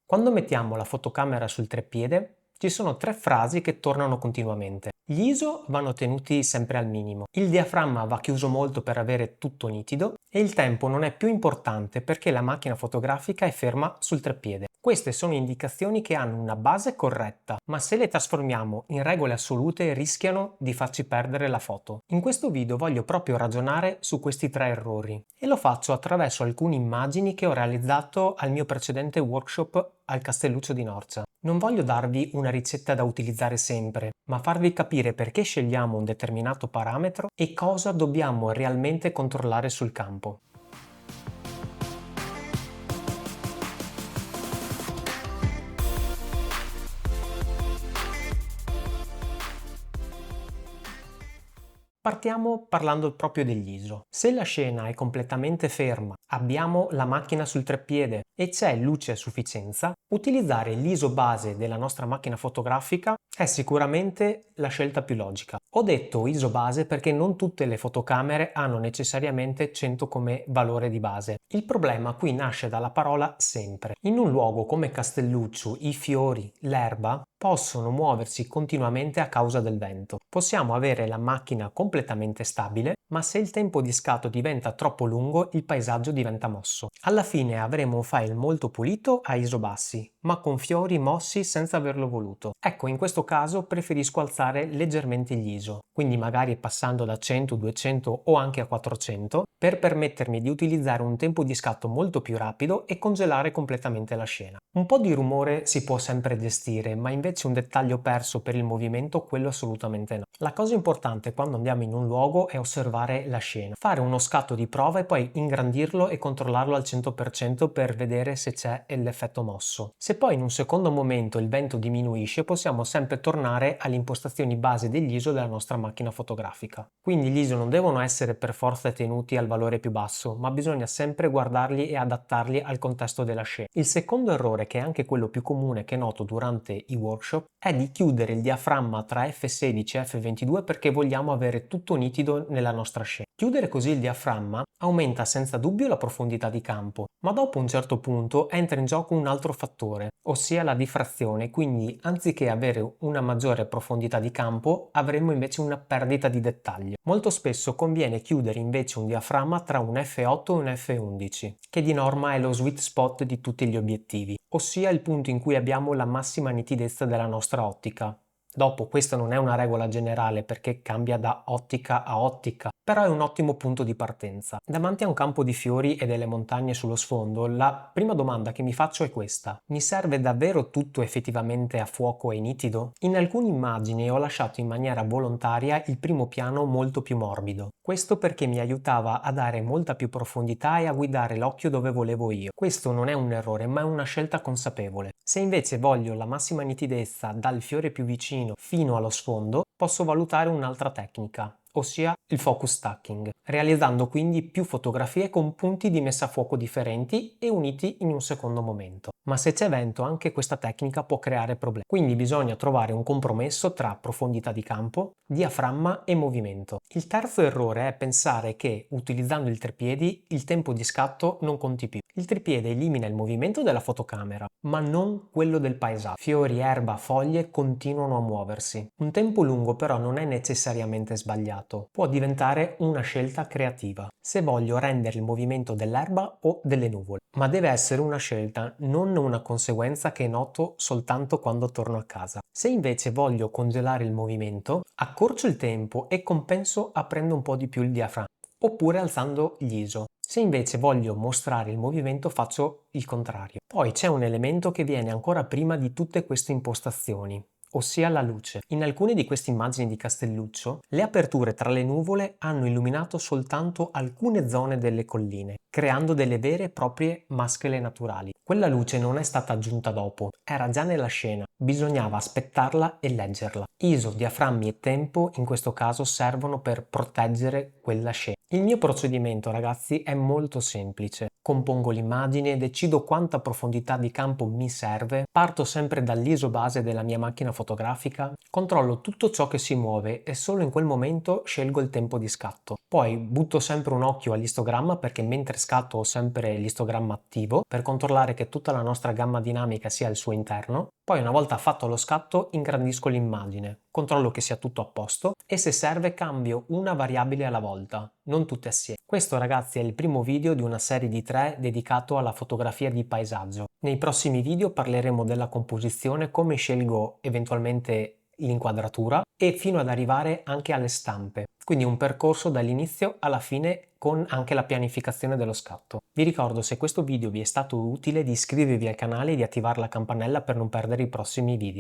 Quando mettiamo la fotocamera sul treppiede, ci sono 3 frasi che tornano continuamente. Gli ISO vanno tenuti sempre al minimo, il diaframma va chiuso molto per avere tutto nitido e il tempo non è più importante perché la macchina fotografica è ferma sul treppiede. Queste sono indicazioni che hanno una base corretta, ma se le trasformiamo in regole assolute rischiano di farci perdere la foto. In questo video voglio proprio ragionare su questi 3 errori e lo faccio attraverso alcune immagini che ho realizzato al mio precedente workshop al Castelluccio di Norcia. Non voglio darvi una ricetta da utilizzare sempre, ma farvi capire perché scegliamo un determinato parametro e cosa dobbiamo realmente controllare sul campo. Partiamo parlando proprio degli ISO. Se la scena è completamente ferma, abbiamo la macchina sul treppiede e c'è luce a sufficienza, utilizzare l'ISO base della nostra macchina fotografica è sicuramente la scelta più logica. Ho detto ISO base perché non tutte le fotocamere hanno necessariamente 100 come valore di base. Il problema qui nasce dalla parola sempre. In un luogo come Castelluccio, i fiori, l'erba possono muoversi continuamente a causa del vento. Possiamo avere la macchina completamente stabile, ma se il tempo di scatto diventa troppo lungo, il paesaggio diventa mosso. Alla fine avremo un file molto pulito a ISO bassi, ma con fiori mossi senza averlo voluto. Ecco, in questo caso preferisco alzare leggermente gli ISO, quindi magari passando da 100, 200 o anche a 400, per permettermi di utilizzare un tempo di scatto molto più rapido e congelare completamente la scena. Un po' di rumore si può sempre gestire, ma invece un dettaglio perso per il movimento, quello assolutamente no. La cosa importante quando andiamo in un luogo è osservare la scena, fare uno scatto di prova e poi ingrandirlo e controllarlo al 100% per vedere se c'è l'effetto mosso. Se poi in un secondo momento il vento diminuisce, possiamo sempre tornare alle impostazioni base degli ISO della nostra macchina fotografica. Quindi gli ISO non devono essere per forza tenuti al valore più basso, ma bisogna sempre guardarli e adattarli al contesto della scena. Il secondo errore, che è anche quello più comune che noto durante i workshop, è di chiudere il diaframma tra f16 e f22 perché vogliamo avere tutto nitido nella nostra scena. Chiudere così il diaframma aumenta senza dubbio la profondità di campo, ma dopo un certo punto entra in gioco un altro fattore, ossia la diffrazione, quindi anziché avere una maggiore profondità di campo avremo invece una perdita di dettaglio. Molto spesso conviene chiudere invece un diaframma tra un f8 e un f11, che di norma è lo sweet spot di tutti gli obiettivi, ossia il punto in cui abbiamo la massima nitidezza della nostra ottica. Dopo, questa non è una regola generale perché cambia da ottica a ottica, però è un ottimo punto di partenza. Davanti a un campo di fiori e delle montagne sullo sfondo, la prima domanda che mi faccio è questa: mi serve davvero tutto effettivamente a fuoco e nitido? In alcune immagini ho lasciato in maniera volontaria il primo piano molto più morbido. Questo perché mi aiutava a dare molta più profondità e a guidare l'occhio dove volevo io. Questo non è un errore, ma è una scelta consapevole. Se invece voglio la massima nitidezza dal fiore più vicino fino allo sfondo, posso valutare un'altra tecnica, ossia il focus stacking, realizzando quindi più fotografie con punti di messa a fuoco differenti e uniti in un secondo momento. Ma se c'è vento, anche questa tecnica può creare problemi. Quindi bisogna trovare un compromesso tra profondità di campo, diaframma e movimento. Il terzo errore è pensare che, utilizzando il treppiedi, il tempo di scatto non conti più. Il treppiede elimina il movimento della fotocamera, ma non quello del paesaggio. Fiori, erba, foglie continuano a muoversi. Un tempo lungo però non è necessariamente sbagliato. Può diventare una scelta creativa, se voglio rendere il movimento dell'erba o delle nuvole. Ma deve essere una scelta, non una conseguenza che noto soltanto quando torno a casa. Se invece voglio congelare il movimento, accorcio il tempo e compenso aprendo un po' di più il diaframma, oppure alzando gli ISO. Se invece voglio mostrare il movimento faccio il contrario. Poi c'è un elemento che viene ancora prima di tutte queste impostazioni, ossia la luce. In alcune di queste immagini di Castelluccio, le aperture tra le nuvole hanno illuminato soltanto alcune zone delle colline, creando delle vere e proprie maschere naturali. Quella luce non è stata aggiunta dopo, era già nella scena, bisognava aspettarla e leggerla. ISO, diaframmi e tempo in questo caso servono per proteggere quella scena. Il mio procedimento, ragazzi, è molto semplice. Compongo l'immagine, decido quanta profondità di campo mi serve, parto sempre dall'ISO base della mia macchina fotografica fotografica, controllo tutto ciò che si muove e solo in quel momento scelgo il tempo di scatto. Poi butto sempre un occhio all'istogramma perché mentre scatto ho sempre l'istogramma attivo per controllare che tutta la nostra gamma dinamica sia al suo interno. Poi una volta fatto lo scatto ingrandisco l'immagine, controllo che sia tutto a posto e se serve cambio una variabile alla volta, non tutte assieme. Questo ragazzi è il primo video di una serie di 3 dedicato alla fotografia di paesaggio. Nei prossimi video parleremo della composizione, come scelgo eventualmente l'inquadratura e fino ad arrivare anche alle stampe. Quindi un percorso dall'inizio alla fine con anche la pianificazione dello scatto. Vi ricordo, se questo video vi è stato utile, di iscrivervi al canale e di attivare la campanella per non perdere i prossimi video.